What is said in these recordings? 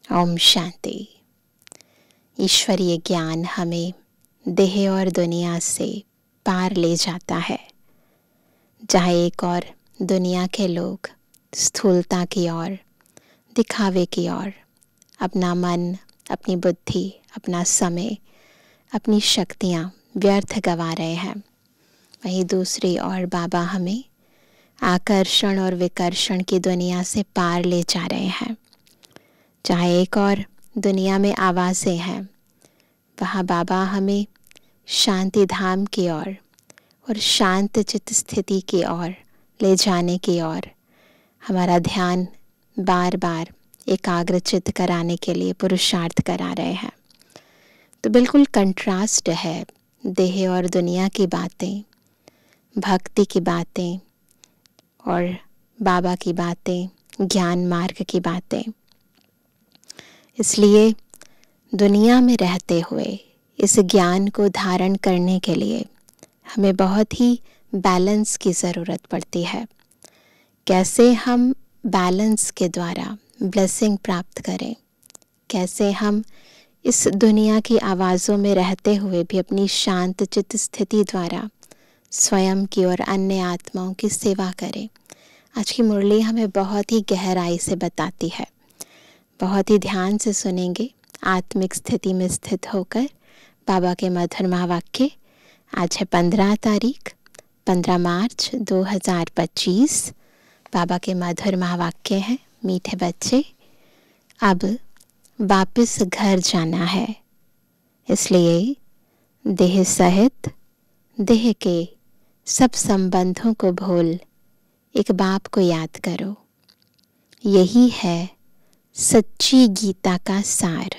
ओम शांति। ईश्वरीय ज्ञान हमें देह और दुनिया से पार ले जाता है, जहाँ एक और दुनिया के लोग स्थूलता की ओर, दिखावे की ओर अपना मन, अपनी बुद्धि, अपना समय, अपनी शक्तियाँ व्यर्थ गंवा रहे हैं। वहीं दूसरी ओर बाबा हमें आकर्षण और विकर्षण की दुनिया से पार ले जा रहे हैं, जहाँ एक और दुनिया में आवाज़ें हैं, वहाँ बाबा हमें शांति धाम की और शांत चित्त स्थिति की ओर ले जाने की ओर हमारा ध्यान बार बार एकाग्रचित्त कराने के लिए पुरुषार्थ करा रहे हैं। तो बिल्कुल कंट्रास्ट है देह और दुनिया की बातें, भक्ति की बातें और बाबा की बातें, ज्ञान मार्ग की बातें। इसलिए दुनिया में रहते हुए इस ज्ञान को धारण करने के लिए हमें बहुत ही बैलेंस की ज़रूरत पड़ती है। कैसे हम बैलेंस के द्वारा ब्लेसिंग प्राप्त करें, कैसे हम इस दुनिया की आवाज़ों में रहते हुए भी अपनी शांत चित्त स्थिति द्वारा स्वयं की और अन्य आत्माओं की सेवा करें। आज की मुरली हमें बहुत ही गहराई से बताती है। बहुत ही ध्यान से सुनेंगे, आत्मिक स्थिति में स्थित होकर बाबा के मधुर महावाक्य। आज है 15 मार्च 2025। बाबा के मधुर महावाक्य हैं, मीठे बच्चे, अब वापस घर जाना है, इसलिए देह सहित देह के सब संबंधों को भूल एक बाप को याद करो। यही है सच्ची गीता का सार।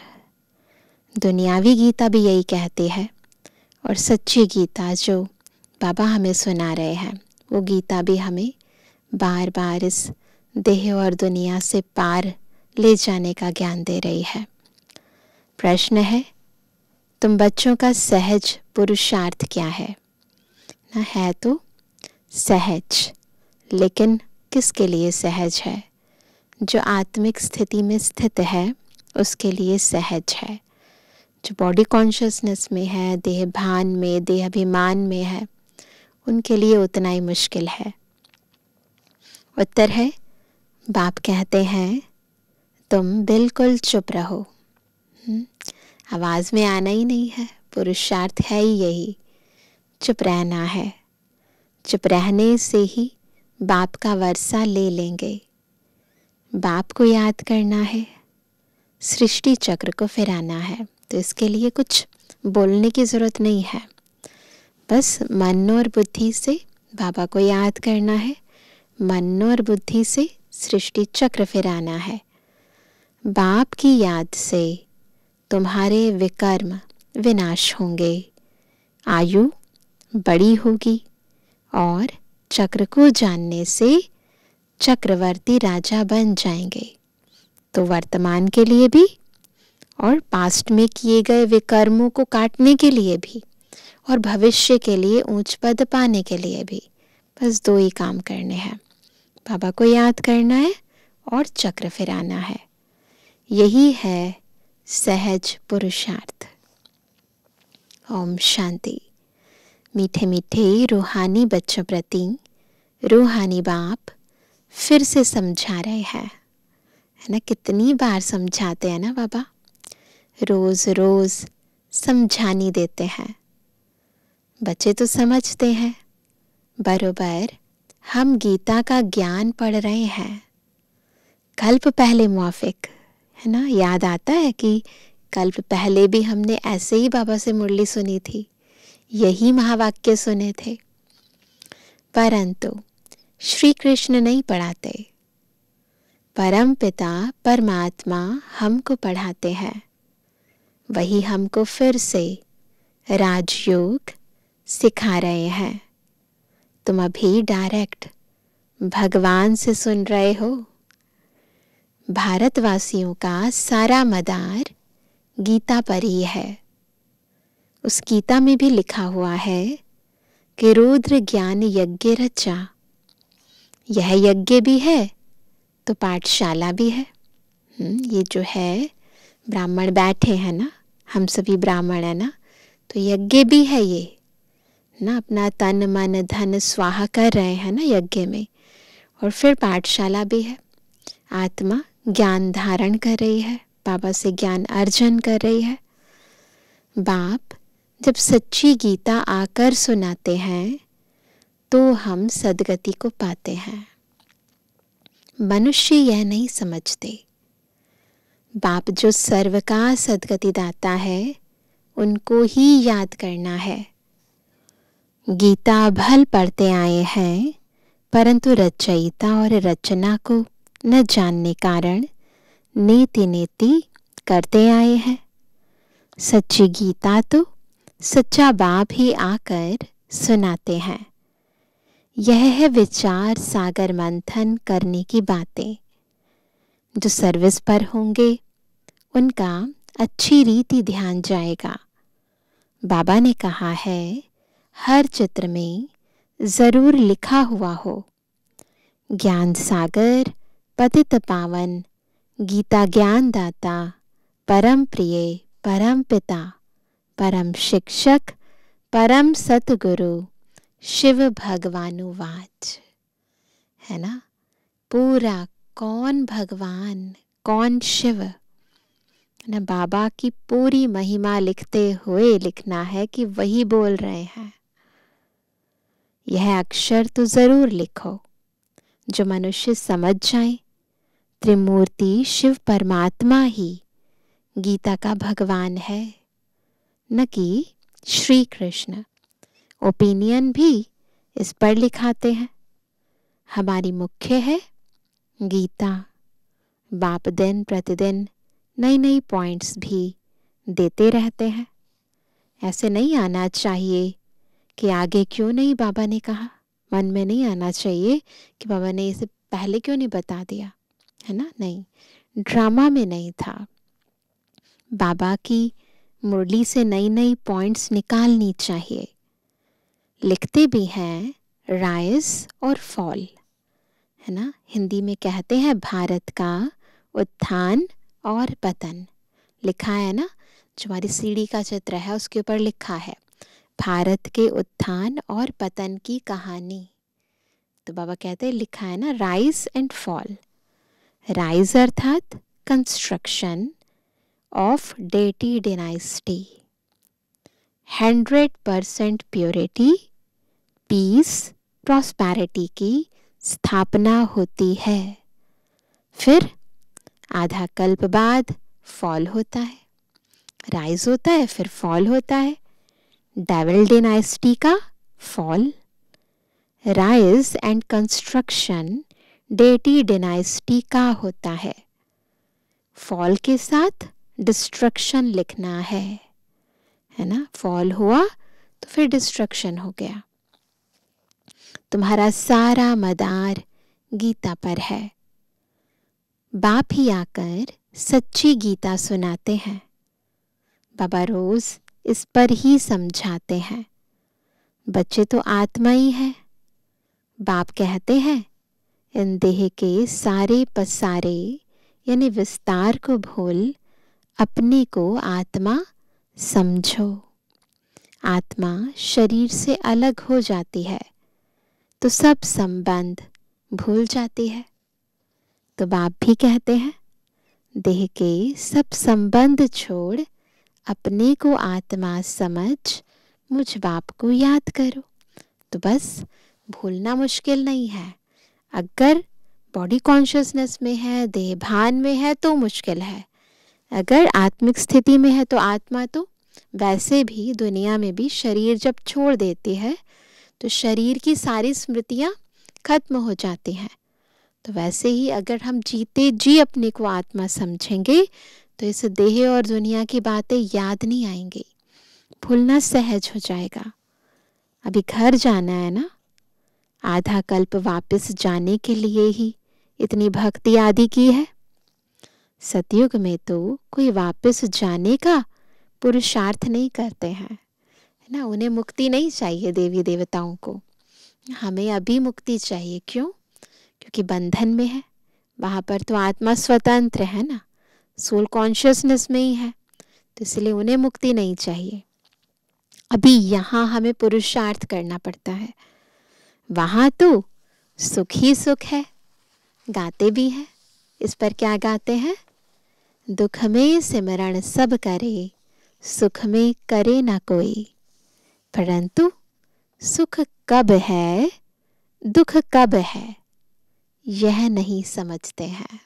दुनियावी गीता भी यही कहती है और सच्ची गीता जो बाबा हमें सुना रहे हैं, वो गीता भी हमें बार बार इस देह और दुनिया से पार ले जाने का ज्ञान दे रही है। प्रश्न है, तुम बच्चों का सहज पुरुषार्थ क्या है? ना है तो सहज, लेकिन किसके लिए सहज है? जो आत्मिक स्थिति में स्थित है उसके लिए सहज है। जो बॉडी कॉन्शियसनेस में है, देह भान में, देह अभिमान में है, उनके लिए उतना ही मुश्किल है। उत्तर है, बाप कहते हैं तुम बिल्कुल चुप रहो। आवाज़ में आना ही नहीं है, पुरुषार्थ है ही यही, चुप रहना है। चुप रहने से ही बाप का वर्षा ले लेंगे। बाप को याद करना है, सृष्टि चक्र को फिराना है, तो इसके लिए कुछ बोलने की ज़रूरत नहीं है। बस मन और बुद्धि से बाबा को याद करना है, मन और बुद्धि से सृष्टि चक्र फिराना है। बाप की याद से तुम्हारे विकर्म विनाश होंगे, आयु बड़ी होगी और चक्र को जानने से चक्रवर्ती राजा बन जाएंगे। तो वर्तमान के लिए भी और पास्ट में किए गए विकर्मों को काटने के लिए भी और भविष्य के लिए ऊंच पद पाने के लिए भी बस दो ही काम करने हैं, बाबा को याद करना है और चक्र फिराना है। यही है सहज पुरुषार्थ। ओम शांति। मीठे मीठे रूहानी बच्चों प्रति रूहानी बाप फिर से समझा रहे हैं, है ना। कितनी बार समझाते हैं ना बाबा, रोज रोज समझानी देते हैं। बच्चे तो समझते हैं, बरोबर हम गीता का ज्ञान पढ़ रहे हैं कल्प पहले मुआफिक, है ना। याद आता है कि कल्प पहले भी हमने ऐसे ही बाबा से मुरली सुनी थी, यही महावाक्य सुने थे, परंतु श्री कृष्ण नहीं पढ़ाते, परम पिता परमात्मा हमको पढ़ाते हैं। वही हमको फिर से राजयोग सिखा रहे हैं। तुम अभी डायरेक्ट भगवान से सुन रहे हो। भारतवासियों का सारा मदार गीता पर ही है। उस गीता में भी लिखा हुआ है कि रुद्र ज्ञान यज्ञ रचा। यह यज्ञ भी है तो पाठशाला भी है। ये जो है ब्राह्मण बैठे हैं ना, हम सभी ब्राह्मण है ना, तो यज्ञ भी है ये ना, अपना तन मन धन स्वाहा कर रहे हैं ना यज्ञ में। और फिर पाठशाला भी है, आत्मा ज्ञान धारण कर रही है, बाबा से ज्ञान अर्जन कर रही है। बाप जब सच्ची गीता आकर सुनाते हैं तो हम सदगति को पाते हैं। मनुष्य यह नहीं समझते, बाप जो सर्व का सदगति दाता है उनको ही याद करना है। गीता भल पढ़ते आए हैं, परंतु रचयिता और रचना को न जानने कारण नीति नीति करते आए हैं। सच्ची गीता तो सच्चा बाप ही आकर सुनाते हैं। यह है विचार सागर मंथन करने की बातें। जो सर्विस पर होंगे उनका अच्छी रीति ध्यान जाएगा। बाबा ने कहा है हर चित्र में जरूर लिखा हुआ हो, ज्ञान सागर पतित पावन गीता ज्ञान दाता परम प्रिय परम पिता परम शिक्षक परम सतगुरु शिव भगवानुवाच। है ना, पूरा कौन भगवान कौन शिव ना, बाबा की पूरी महिमा लिखते हुए लिखना है कि वही बोल रहे हैं। यह अक्षर तो जरूर लिखो जो मनुष्य समझ जाए त्रिमूर्ति शिव परमात्मा ही गीता का भगवान है, न कि श्री कृष्ण। ओपिनियन भी इस पर लिखाते हैं। हमारी मुख्य है गीता। बाप दिन प्रतिदिन नई नई पॉइंट्स भी देते रहते हैं। ऐसे नहीं आना चाहिए कि आगे क्यों नहीं बाबा ने कहा, मन में नहीं आना चाहिए कि बाबा ने इसे पहले क्यों नहीं बता दिया, है ना। नहीं, ड्रामा में नहीं था। बाबा की मुरली से नई नई पॉइंट्स निकालनी चाहिए। लिखते भी हैं राइज और फॉल, है ना। हिंदी में कहते हैं भारत का उत्थान और पतन। लिखा है ना, जो हमारी सीढ़ी का चित्र है उसके ऊपर लिखा है भारत के उत्थान और पतन की कहानी। तो बाबा कहते हैं लिखा है ना राइज एंड फॉल। राइज अर्थात construction of deity dynasty, 100% purity piece prosperity की स्थापना होती है। फिर आधा कल्प बाद फॉल होता है, राइज होता है फिर फॉल होता है। डेविल डायनेस्टी का fall, rise and construction deity dynasty का होता है। फॉल के साथ डिस्ट्रक्शन लिखना है ना। फॉल हुआ तो फिर डिस्ट्रक्शन हो गया। तुम्हारा सारा मदार गीता पर है। बाप ही आकर सच्ची गीता सुनाते हैं। बाबा रोज इस पर ही समझाते हैं। बच्चे तो आत्मा ही है। बाप कहते हैं इन देह के सारे पसारे यानी विस्तार को भूल अपने को आत्मा समझो। आत्मा शरीर से अलग हो जाती है तो सब संबंध भूल जाती है। तो बाप भी कहते हैं देह के सब संबंध छोड़ अपने को आत्मा समझ मुझ बाप को याद करो। तो बस भूलना मुश्किल नहीं है। अगर बॉडी कॉन्शियसनेस में है, देह भान में है तो मुश्किल है। अगर आत्मिक स्थिति में है तो आत्मा तो वैसे भी दुनिया में भी शरीर जब छोड़ देती है तो शरीर की सारी स्मृतियां खत्म हो जाती हैं। तो वैसे ही अगर हम जीते जी अपने को आत्मा समझेंगे तो इस देह और दुनिया की बातें याद नहीं आएंगी, भूलना सहज हो जाएगा। अभी घर जाना है ना, आधा कल्प वापस जाने के लिए ही इतनी भक्ति आदि की है। सतयुग में तो कोई वापस जाने का पुरुषार्थ नहीं करते हैं, है ना। उन्हें मुक्ति नहीं चाहिए देवी देवताओं को, हमें अभी मुक्ति चाहिए। क्यों? क्योंकि बंधन में है। वहाँ पर तो आत्मा स्वतंत्र है ना, सोल कॉन्शियसनेस में ही है, तो इसलिए उन्हें मुक्ति नहीं चाहिए। अभी यहाँ हमें पुरुषार्थ करना पड़ता है। वहाँ तो सुख ही सुख है, गाते भी हैं। इस पर क्या गाते हैं? दुख में सिमरण सब करे, सुख में करे ना कोई। परंतु सुख कब है, दुख कब है, यह नहीं समझते हैं।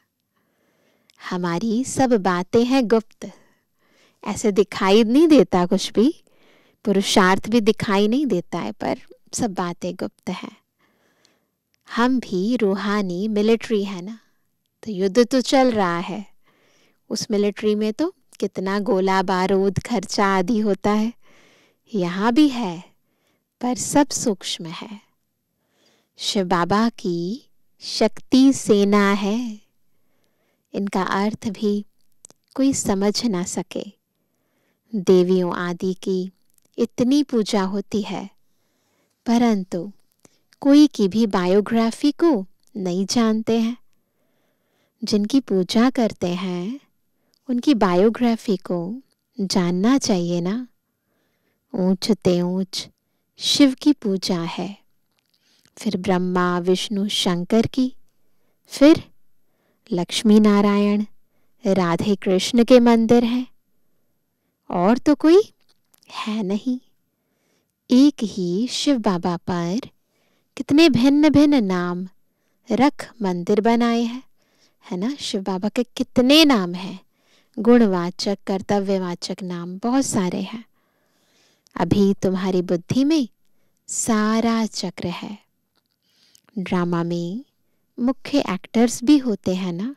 हमारी सब बातें हैं गुप्त, ऐसे दिखाई नहीं देता कुछ भी, पुरुषार्थ भी दिखाई नहीं देता है, पर सब बातें गुप्त हैं। हम भी रूहानी मिलिट्री है ना, तो युद्ध तो चल रहा है। उस मिलिट्री में तो कितना गोला बारूद खर्चा आदि होता है, यहाँ भी है, पर सब सूक्ष्म है। शिव बाबा की शक्ति सेना है, इनका अर्थ भी कोई समझ ना सके। देवियों आदि की इतनी पूजा होती है, परंतु कोई की भी बायोग्राफी को नहीं जानते हैं। जिनकी पूजा करते हैं उनकी बायोग्राफी को जानना चाहिए ना। ऊंच ते ऊंच शिव की पूजा है, फिर ब्रह्मा विष्णु शंकर की, फिर लक्ष्मी नारायण राधे कृष्ण के मंदिर हैं, और तो कोई है नहीं। एक ही शिव बाबा पर कितने भिन्न भिन्न नाम रख मंदिर बनाए हैं, है ना। शिव बाबा के कितने नाम हैं, गुणवाचक कर्तव्यवाचक नाम बहुत सारे हैं। अभी तुम्हारी बुद्धि में सारा चक्र है। ड्रामा में मुख्य एक्टर्स भी होते हैं ना,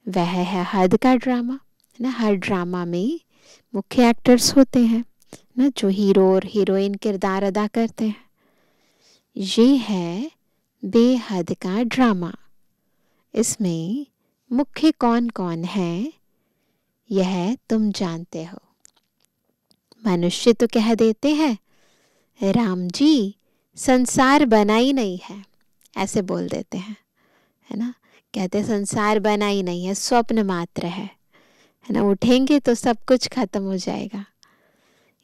वह है हद का ड्रामा, है ना। हर ड्रामा में मुख्य एक्टर्स होते हैं ना, जो हीरो और हीरोइन किरदार अदा करते हैं। ये है बेहद का ड्रामा। इसमें मुख्य कौन कौन है यह तुम जानते हो। मनुष्य तो कह देते हैं राम जी संसार बना ही नहीं है, ऐसे बोल देते हैं, है ना। कहते संसार बना ही नहीं है, स्वप्न मात्र है ना। उठेंगे तो सब कुछ खत्म हो जाएगा।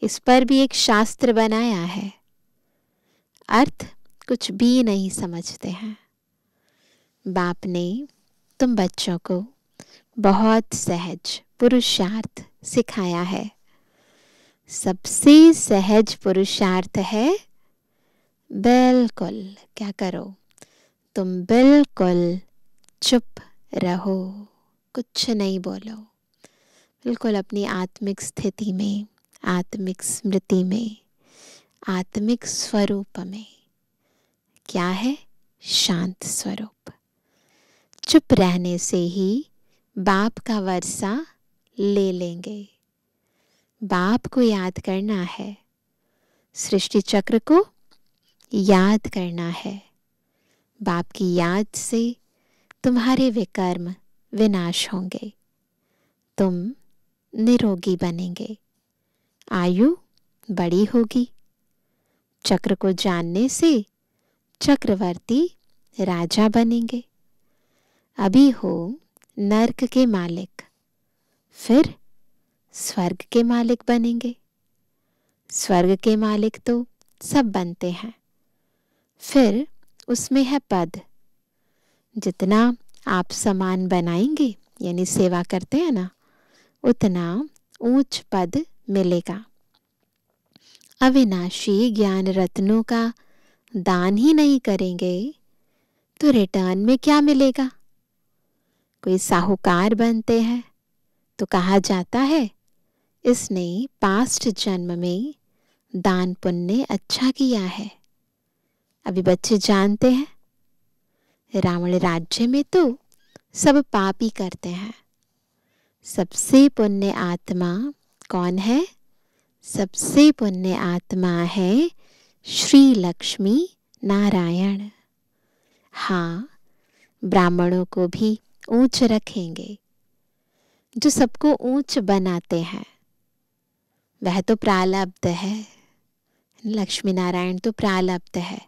इस पर भी एक शास्त्र बनाया है, अर्थ कुछ भी नहीं समझते हैं। बाप ने तुम बच्चों को बहुत सहज पुरुषार्थ सिखाया है। सबसे सहज पुरुषार्थ है बिल्कुल क्या करो, तुम बिल्कुल चुप रहो, कुछ नहीं बोलो। बिल्कुल अपनी आत्मिक स्थिति में, आत्मिक स्मृति में, आत्मिक स्वरूप में। क्या है? शांत स्वरूप। चुप रहने से ही बाप का वर्षा ले लेंगे। बाप को याद करना है, सृष्टि चक्र को याद करना है। बाप की याद से तुम्हारे विकर्म विनाश होंगे, तुम निरोगी बनेंगे, आयु बड़ी होगी। चक्र को जानने से चक्रवर्ती राजा बनेंगे। अभी हो नर्क के मालिक, फिर स्वर्ग के मालिक बनेंगे। स्वर्ग के मालिक तो सब बनते हैं, फिर उसमें है पद। जितना आप सामान बनाएंगे यानी सेवा करते हैं ना, उतना ऊंच पद मिलेगा। अविनाशी ज्ञान रत्नों का दान ही नहीं करेंगे तो रिटर्न में क्या मिलेगा? कोई साहूकार बनते हैं तो कहा जाता है इसने पास्ट जन्म में दान पुण्य अच्छा किया है। अभी बच्चे जानते हैं रावण राज्य में तो सब पाप ही करते हैं। सबसे पुण्य आत्मा कौन है? सबसे पुण्य आत्मा है श्री लक्ष्मी नारायण। हाँ, ब्राह्मणों को भी ऊंच रखेंगे। जो सबको ऊंच बनाते हैं वह तो प्रालब्ध है। लक्ष्मी नारायण तो प्रालब्ध है,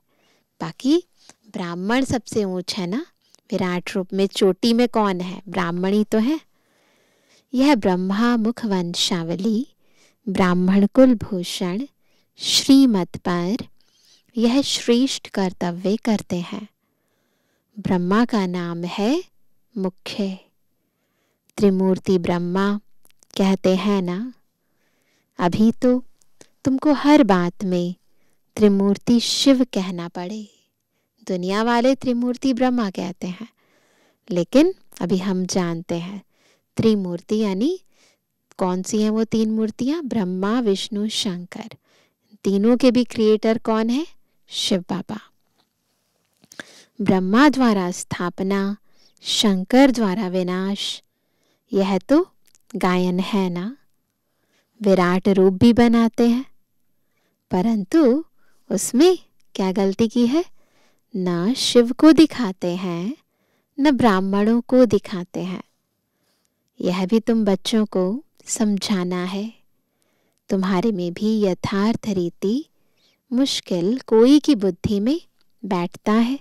बाकी ब्राह्मण सबसे ऊंच है ना। विराट रूप में चोटी में कौन है? ब्राह्मण ही तो है। यह ब्रह्मा मुख वंशावली ब्राह्मण कुल भूषण श्रीमत पर यह श्रेष्ठ कर्तव्य करते हैं। ब्रह्मा का नाम है मुख्य। त्रिमूर्ति ब्रह्मा कहते हैं ना। अभी तो तुमको हर बात में त्रिमूर्ति शिव कहना पड़े। दुनिया वाले त्रिमूर्ति ब्रह्मा कहते हैं, लेकिन अभी हम जानते हैं त्रिमूर्ति यानी कौन सी हैं वो 3 मूर्तियां? ब्रह्मा विष्णु शंकर। तीनों के भी क्रिएटर कौन है? शिव बाबा। ब्रह्मा द्वारा स्थापना, शंकर द्वारा विनाश, यह तो गायन है ना। विराट रूप भी बनाते हैं, परंतु उसमें क्या गलती की है? न शिव को दिखाते हैं न ब्राह्मणों को दिखाते हैं। यह भी तुम बच्चों को समझाना है। तुम्हारे में भी यथार्थ रीति मुश्किल कोई की बुद्धि में बैठता है।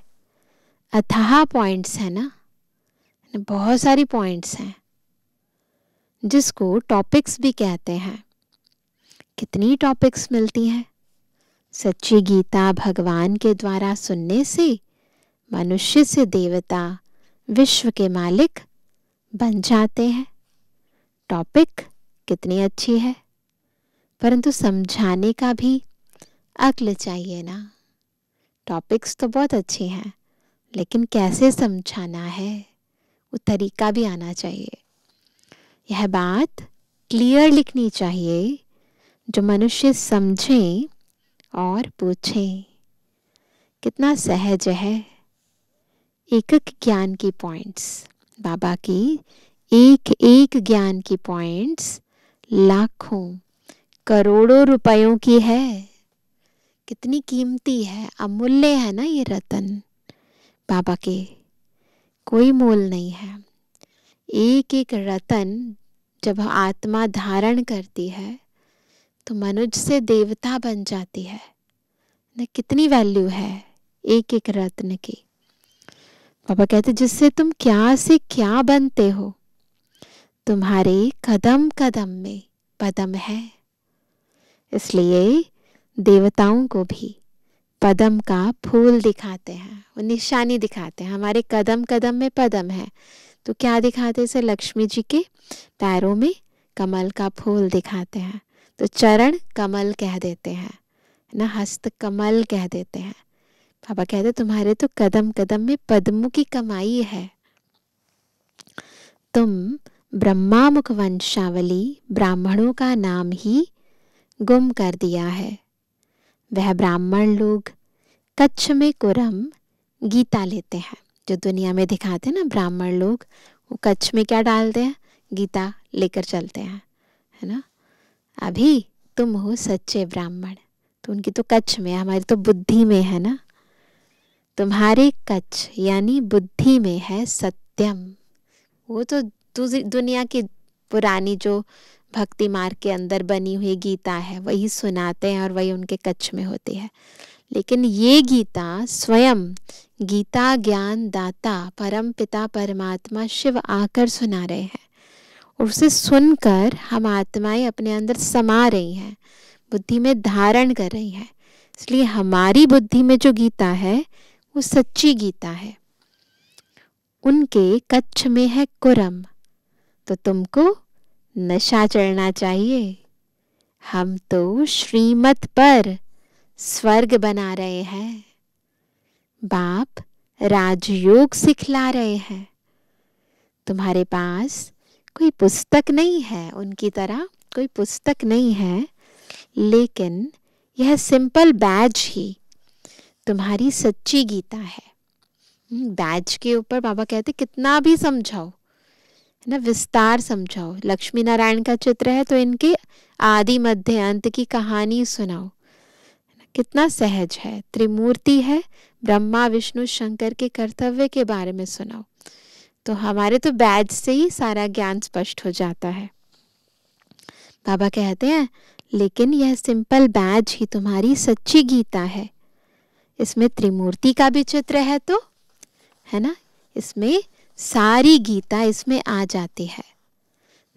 अथाह पॉइंट्स है ना, बहुत सारी पॉइंट्स हैं जिसको टॉपिक्स भी कहते हैं। कितनी टॉपिक्स मिलती हैं। सच्ची गीता भगवान के द्वारा सुनने से मनुष्य से देवता, विश्व के मालिक बन जाते हैं। टॉपिक कितनी अच्छी है, परंतु समझाने का भी अक्ल चाहिए ना। टॉपिक्स तो बहुत अच्छी हैं, लेकिन कैसे समझाना है वो तरीका भी आना चाहिए। यह बात क्लियर लिखनी चाहिए जो मनुष्य समझें और पूछें। कितना सहज है। एक एक ज्ञान की पॉइंट्स, बाबा की एक एक ज्ञान की पॉइंट्स लाखों करोड़ों रुपयों की है। कितनी कीमती है, अमूल्य है ना ये रतन बाबा के, कोई मोल नहीं है। एक एक रतन जब आत्मा धारण करती है तो मनुष्य से देवता बन जाती है न। कितनी वैल्यू है एक एक रत्न की। बाबा कहते जिससे तुम क्या से क्या बनते हो, तुम्हारे कदम कदम में पदम है। इसलिए देवताओं को भी पदम का फूल दिखाते हैं, वो निशानी दिखाते हैं। हमारे कदम कदम में पदम है तो क्या दिखाते हैं? लक्ष्मी जी के पैरों में कमल का फूल दिखाते हैं, तो चरण कमल कह देते हैं ना, हस्त कमल कह देते हैं। बाबा कहते तुम्हारे तो कदम कदम में पद्मों की कमाई है। तुम ब्रह्मा मुख वंशावली ब्राह्मणों का नाम ही गुम कर दिया है। वह ब्राह्मण लोग कच्छ में कुरम गीता लेते हैं। जो दुनिया में दिखाते हैं ना ब्राह्मण लोग, वो कच्छ में क्या डालते हैं? गीता लेकर चलते हैं, है ना। अभी तुम हो सच्चे ब्राह्मण, तो उनकी तो कच्छ में, हमारी तो बुद्धि में है ना। तुम्हारे कच्छ यानी बुद्धि में है सत्यम। वो तो दुनिया की पुरानी जो भक्ति मार्ग के अंदर बनी हुई गीता है वही सुनाते हैं और वही उनके कच्छ में होती है। लेकिन ये गीता स्वयं गीता ज्ञान दाता परम पिता परमात्मा शिव आकर सुना रहे हैं, और उसे सुनकर हम आत्माएं अपने अंदर समा रही हैं, बुद्धि में धारण कर रही हैं। इसलिए हमारी बुद्धि में जो गीता है वो सच्ची गीता है। उनके कच्छ में है कुरम, तो तुमको नशा चढ़ना चाहिए। हम तो श्रीमत पर स्वर्ग बना रहे हैं। बाप राजयोग सिखला रहे हैं। तुम्हारे पास कोई पुस्तक नहीं है, उनकी तरह कोई पुस्तक नहीं है, लेकिन यह सिंपल बैज ही तुम्हारी सच्ची गीता है। बैज के ऊपर बाबा कहते कितना भी समझाओ, है ना, विस्तार समझाओ। लक्ष्मी नारायण का चित्र है तो इनके आदि मध्य अंत की कहानी सुनाओ। कितना सहज है। त्रिमूर्ति है, ब्रह्मा विष्णु शंकर के कर्तव्य के बारे में सुनाओ। तो हमारे तो बैज से ही सारा ज्ञान स्पष्ट हो जाता है। बाबा कहते हैं लेकिन यह सिंपल बैज ही तुम्हारी सच्ची गीता है। इसमें त्रिमूर्ति का भी चित्र है, तो है ना, इसमें सारी गीता इसमें आ जाती है।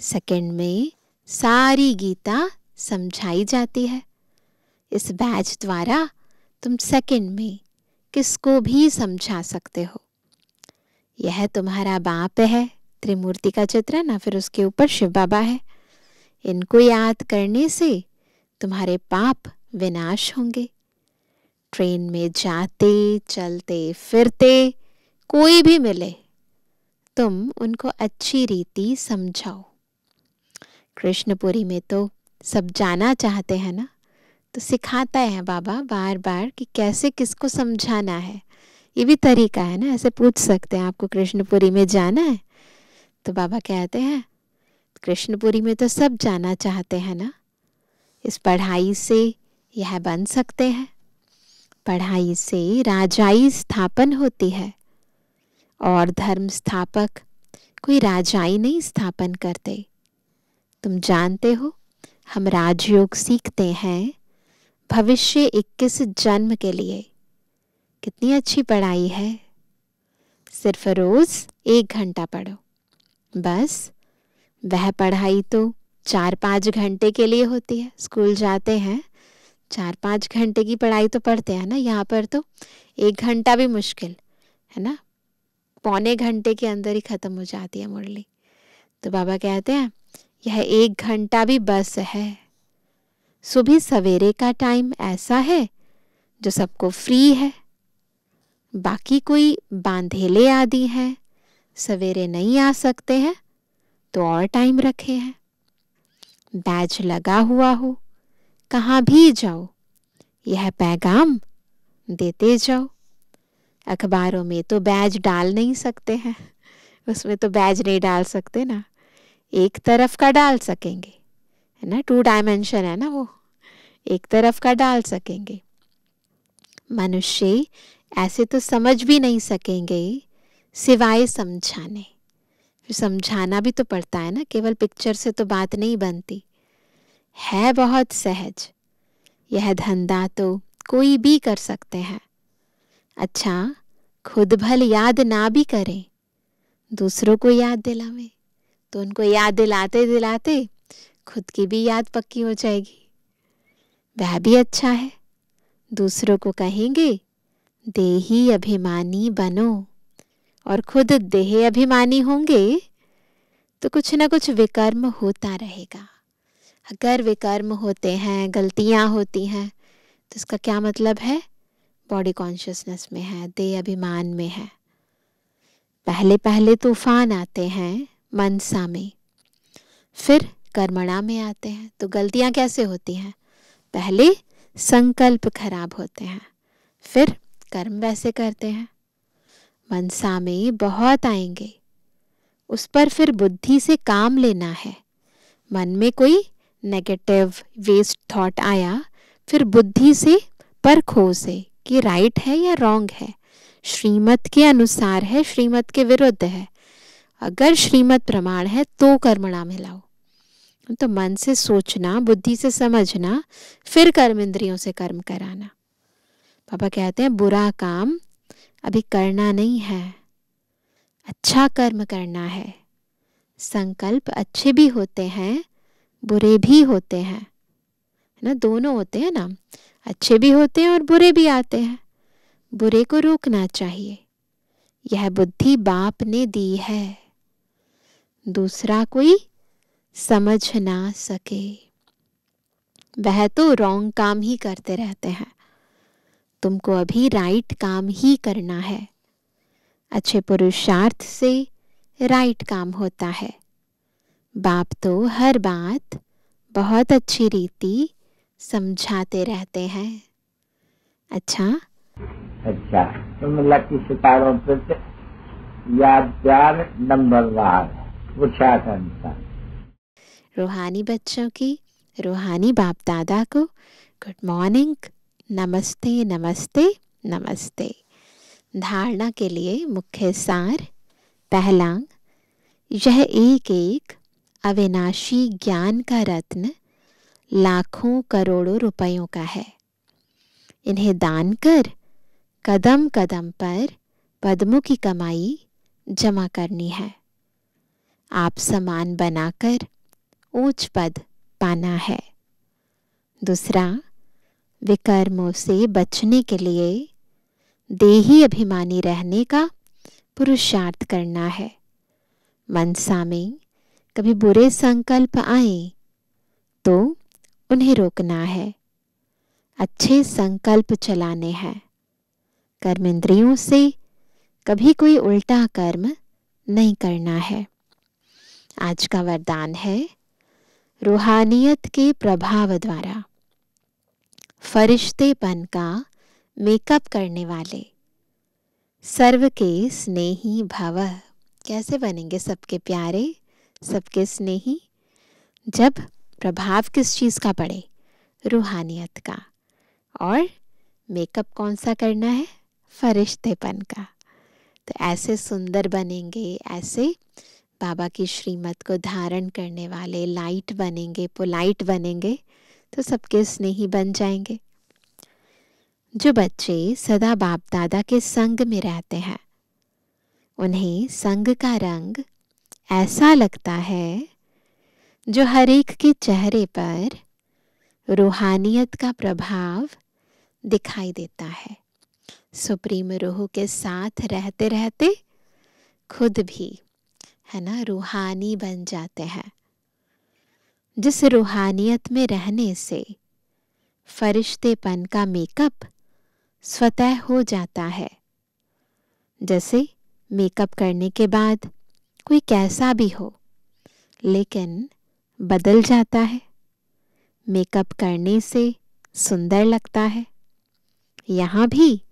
सेकंड में सारी गीता समझाई जाती है। इस बैच द्वारा तुम सेकंड में किसको भी समझा सकते हो। यह तुम्हारा बाप है, त्रिमूर्ति का चित्र ना, फिर उसके ऊपर शिव बाबा है। इनको याद करने से तुम्हारे पाप विनाश होंगे। ट्रेन में जाते चलते फिरते कोई भी मिले, तुम उनको अच्छी रीति समझाओ। कृष्णपुरी में तो सब जाना चाहते हैं ना, तो सिखाता है बाबा बार बार कि कैसे किसको समझाना है। ये भी तरीका है ना, ऐसे पूछ सकते हैं आपको कृष्णपुरी में जाना है, तो बाबा कहते हैं कृष्णपुरी में तो सब जाना चाहते हैं ना। इस पढ़ाई से यह बन सकते हैं। पढ़ाई से राजाई स्थापन होती है, और धर्म स्थापक कोई राजाई नहीं स्थापन करते। तुम जानते हो हम राजयोग सीखते हैं भविष्य 21 जन्म के लिए। कितनी अच्छी पढ़ाई है। सिर्फ रोज 1 घंटा पढ़ो, बस। वह पढ़ाई तो 4-5 घंटे के लिए होती है। स्कूल जाते हैं 4-5 घंटे की पढ़ाई तो पढ़ते हैं ना, यहाँ पर तो 1 घंटा भी मुश्किल है ना, पौने घंटे के अंदर ही खत्म हो जाती है मुरली। तो बाबा कहते हैं यह 1 घंटा भी बस है। सुबह सवेरे का टाइम ऐसा है जो सबको फ्री है। बाकी कोई बांधेले आदि हैं, सवेरे नहीं आ सकते हैं, तो और टाइम रखे हैं। बैच लगा हुआ हो, कहाँ भी जाओ यह पैगाम देते जाओ। अखबारों में तो बैज डाल नहीं सकते हैं, उसमें तो बैज नहीं डाल सकते ना, एक तरफ का डाल सकेंगे, है ना, 2 डायमेंशन है ना, वो एक तरफ का डाल सकेंगे। मनुष्य ऐसे तो समझ भी नहीं सकेंगे सिवाय समझाने। फिर समझाना भी तो पड़ता है ना, केवल पिक्चर से तो बात नहीं बनती है। बहुत सहज यह धंधा तो कोई भी कर सकते हैं। अच्छा, खुद भल याद ना भी करें, दूसरों को याद दिलावें, तो उनको याद दिलाते दिलाते खुद की भी याद पक्की हो जाएगी। वह भी अच्छा है। दूसरों को कहेंगे देही अभिमानी बनो, और खुद देह अभिमानी होंगे तो कुछ ना कुछ विकर्म होता रहेगा। अगर विकर्म होते हैं, गलतियां होती हैं, तो इसका क्या मतलब है? बॉडी कॉन्शियसनेस में है, देह अभिमान में है। पहले पहले तूफान आते हैं मनसा में, फिर कर्मणा में आते हैं। तो गलतियां कैसे होती हैं? पहले संकल्प खराब होते हैं, फिर कर्म वैसे करते हैं। मनसा में बहुत आएंगे, उस पर फिर बुद्धि से काम लेना है। मन में कोई नेगेटिव वेस्ट थॉट आया, फिर बुद्धि से परखो से कि राइट है या रॉन्ग है, श्रीमत के अनुसार है, श्रीमत के विरुद्ध है। अगर श्रीमत प्रमाण है तो कर्मणा में लाओ। तो मन से सोचना, बुद्धि से समझना, फिर कर्म इंद्रियों से कर्म कराना। पापा कहते हैं बुरा काम अभी करना नहीं है, अच्छा कर्म करना है। संकल्प अच्छे भी होते हैं, बुरे भी होते हैं, है ना, दोनों होते हैं ना, अच्छे भी होते हैं और बुरे भी आते हैं। बुरे को रोकना चाहिए, यह बुद्धि बाप ने दी है, दूसरा कोई समझ ना सके। वह तो रॉन्ग काम ही करते रहते हैं, तुमको अभी राइट काम ही करना है। अच्छे पुरुषार्थ से राइट काम होता है। बाप तो हर बात बहुत अच्छी रीति समझाते रहते हैं। अच्छा तुम लकी सितारों पर याद प्यार नंबरवार पूछा था। रूहानी बच्चों की रूहानी बाप दादा को गुड मॉर्निंग, नमस्ते नमस्ते नमस्ते। धारणा के लिए मुख्य सार। पहला, यह एक एक अविनाशी ज्ञान का रत्न लाखों करोड़ों रुपयों का है। इन्हें दान कर कदम कदम पर पद्मों की कमाई जमा करनी है। आप समान बनाकर ऊंच पद पाना है। दूसरा, विकर्मों से बचने के लिए देही अभिमानी रहने का पुरुषार्थ करना है। मनसा में कभी बुरे संकल्प आए तो उन्हें रोकना है, अच्छे संकल्प चलाने हैं। कर्मेंद्रियों से कभी कोई उल्टा कर्म नहीं करना है। आज का वरदान है, रूहानियत के प्रभाव द्वारा फरिश्तेपन का मेकअप करने वाले सर्व के स्नेही भव। कैसे बनेंगे सबके प्यारे, सबके स्नेही? जब प्रभाव किस चीज का पड़े? रूहानियत का। और मेकअप कौन सा करना है? फरिश्तेपन का। तो ऐसे सुंदर बनेंगे, ऐसे बाबा की श्रीमत को धारण करने वाले लाइट बनेंगे, पोलाइट बनेंगे, तो सबके स्नेही बन जाएंगे। जो बच्चे सदा बाप दादा के संग में रहते हैं, उन्हें संग का रंग ऐसा लगता है जो हर एक के चेहरे पर रूहानियत का प्रभाव दिखाई देता है। सुप्रीम रूह के साथ रहते रहते खुद भी, है ना, रूहानी बन जाते हैं। जिस रूहानियत में रहने से फरिश्तेपन का मेकअप स्वतः हो जाता है। जैसे मेकअप करने के बाद कोई कैसा भी हो, लेकिन बदल जाता है, मेकअप करने से सुंदर लगता है। यहाँ भी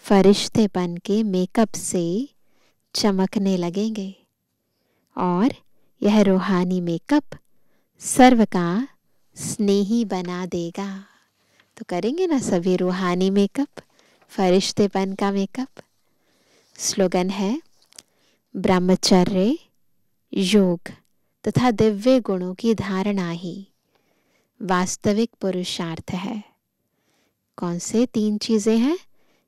फरिश्तेपन के मेकअप से चमकने लगेंगे और यह रूहानी मेकअप सर्व का स्नेही बना देगा। तो करेंगे ना सभी रूहानी मेकअप, फरिश्तेपन का मेकअप। स्लोगन है, ब्रह्मचर्य, योग तथा दिव्य गुणों की धारणा ही वास्तविक पुरुषार्थ है। कौन से 3 चीजें हैं?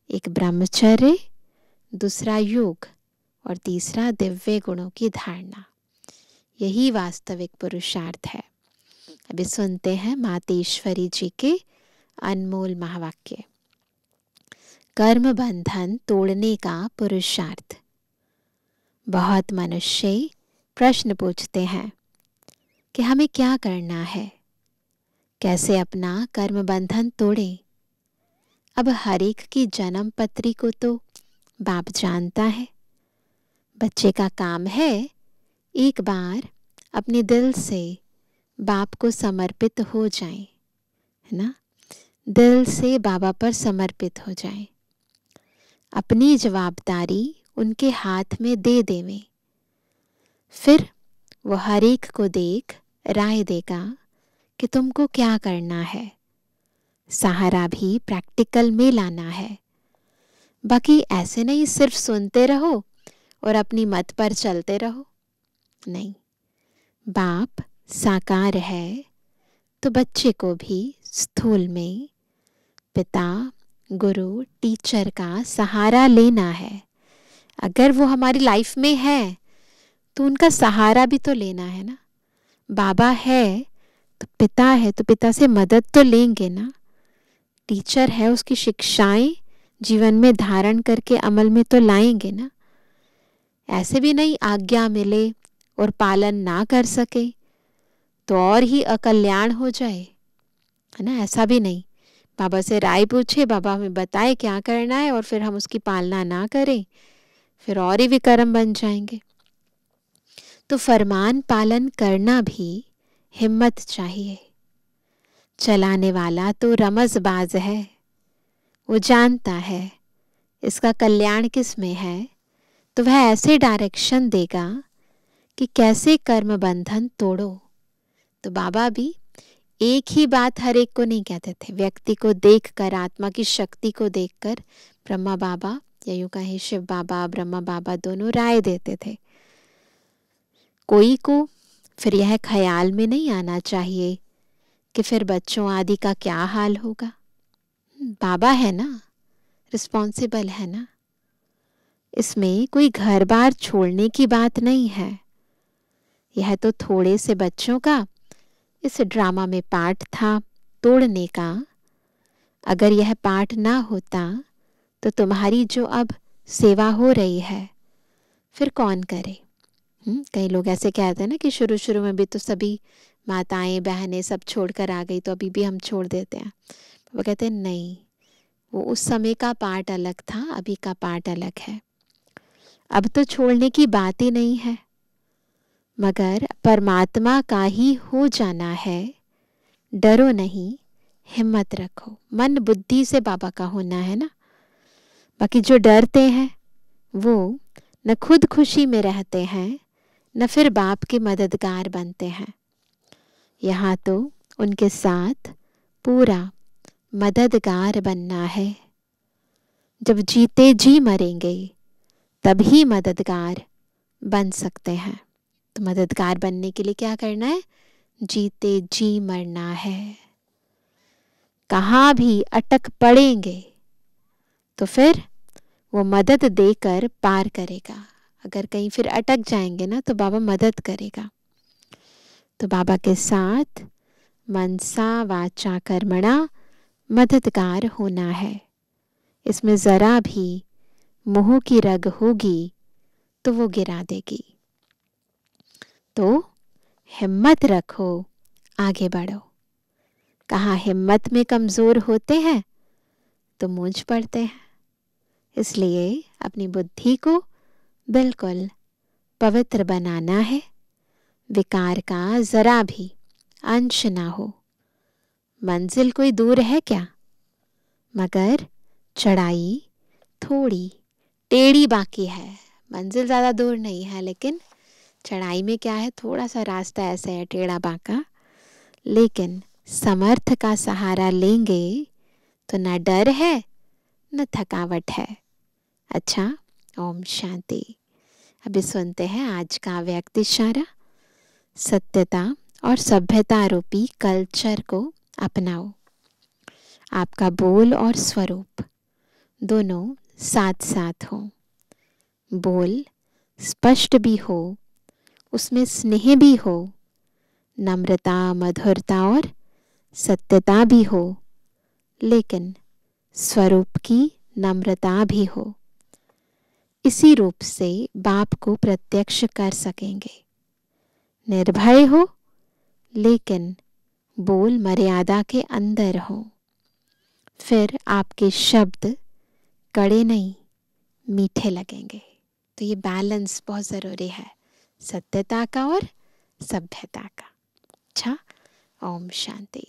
एक ब्रह्मचर्य, दूसरा योग और तीसरा दिव्य गुणों की धारणा। यही वास्तविक पुरुषार्थ है। अभी सुनते हैं मातेश्वरी जी के अनमोल महावाक्य। कर्म बंधन तोड़ने का पुरुषार्थ। बहुत मनुष्य प्रश्न पूछते हैं कि हमें क्या करना है, कैसे अपना कर्म बंधन तोड़ें। अब हर एक की जन्म पत्री को तो बाप जानता है। बच्चे का काम है एक बार अपने दिल से बाप को समर्पित हो जाए, है ना, दिल से बाबा पर समर्पित हो जाए, अपनी जवाबदारी उनके हाथ में दे देवें। फिर वो हर एक को देख राय देगा कि तुमको क्या करना है। सहारा भी प्रैक्टिकल में लाना है। बाकी ऐसे नहीं सिर्फ सुनते रहो और अपनी मत पर चलते रहो, नहीं। बाप साकार है तो बच्चे को भी स्थूल में पिता, गुरु, टीचर का सहारा लेना है। अगर वो हमारी लाइफ में है तो उनका सहारा भी तो लेना है ना। बाबा है तो पिता है, तो पिता से मदद तो लेंगे ना। टीचर है, उसकी शिक्षाएं जीवन में धारण करके अमल में तो लाएंगे ना। ऐसे भी नहीं आज्ञा मिले और पालन ना कर सके तो और ही अकल्याण हो जाए, है ना। ऐसा भी नहीं, बाबा से राय पूछे, बाबा हमें बताए क्या करना है और फिर हम उसकी पालना ना करें, फिर और ही विकर्म बन जाएंगे। तो फरमान पालन करना भी हिम्मत चाहिए। चलाने वाला तो रमजबाज है, वो जानता है इसका कल्याण किस में है, तो वह ऐसे डायरेक्शन देगा कि कैसे कर्म बंधन तोड़ो। तो बाबा भी एक ही बात हर एक को नहीं कहते थे। व्यक्ति को देखकर, आत्मा की शक्ति को देखकर ब्रह्मा बाबा या यूं कहें शिव बाबा, ब्रह्मा बाबा दोनों राय देते थे। कोई को फिर यह ख्याल में नहीं आना चाहिए कि फिर बच्चों आदि का क्या हाल होगा। बाबा है ना, रिस्पॉन्सिबल है ना। इसमें कोई घर बार छोड़ने की बात नहीं है। यह तो थोड़े से बच्चों का इस ड्रामा में पार्ट था तोड़ने का। अगर यह पार्ट ना होता तो तुम्हारी जो अब सेवा हो रही है फिर कौन करे। कई लोग ऐसे कहते हैं ना कि शुरू शुरू में भी तो सभी माताएं बहनें सब छोड़कर आ गई, तो अभी भी हम छोड़ देते हैं। वो कहते हैं नहीं, वो उस समय का पार्ट अलग था, अभी का पार्ट अलग है। अब तो छोड़ने की बात ही नहीं है, मगर परमात्मा का ही हो जाना है। डरो नहीं, हिम्मत रखो। मन बुद्धि से बाबा का होना है ना। बाकी जो डरते हैं वो न खुद खुशी में रहते हैं न फिर बाप के मददगार बनते हैं। यहाँ तो उनके साथ पूरा मददगार बनना है। जब जीते जी मरेंगे तभी मददगार बन सकते हैं। तो मददगार बनने के लिए क्या करना है? जीते जी मरना है। कहाँ भी अटक पड़ेंगे तो फिर वो मदद देकर पार करेगा। अगर कहीं फिर अटक जाएंगे ना तो बाबा मदद करेगा। तो बाबा के साथ मनसा वाचा कर्मणा मददगार होना है। इसमें जरा भी मोह की रग होगी तो वो गिरा देगी। तो हिम्मत रखो, आगे बढ़ो। कहाँ हिम्मत में कमजोर होते हैं तो मूंझ पड़ते हैं। इसलिए अपनी बुद्धि को बिल्कुल पवित्र बनाना है। विकार का जरा भी अंश ना हो। मंजिल कोई दूर है क्या? मगर चढ़ाई थोड़ी टेढ़ी बाकी है। मंजिल ज़्यादा दूर नहीं है, लेकिन चढ़ाई में क्या है, थोड़ा सा रास्ता ऐसा है टेढ़ा बांका। लेकिन समर्थ का सहारा लेंगे तो ना डर है न थकावट है। अच्छा, ओम शांति। अभी सुनते हैं आज का व्यक्त इशारा। सत्यता और सभ्यता रूपी कल्चर को अपनाओ। आपका बोल और स्वरूप दोनों साथ साथ हो। बोल स्पष्ट भी हो, उसमें स्नेह भी हो, नम्रता मधुरता और सत्यता भी हो, लेकिन स्वरूप की नम्रता भी हो। इसी रूप से बाप को प्रत्यक्ष कर सकेंगे। निर्भय हो, लेकिन बोल मर्यादा के अंदर हो। फिर आपके शब्द कड़े नहीं, मीठे लगेंगे। तो ये बैलेंस बहुत ज़रूरी है, सत्यता का और सभ्यता का। अच्छा, ओम शांति।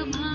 भा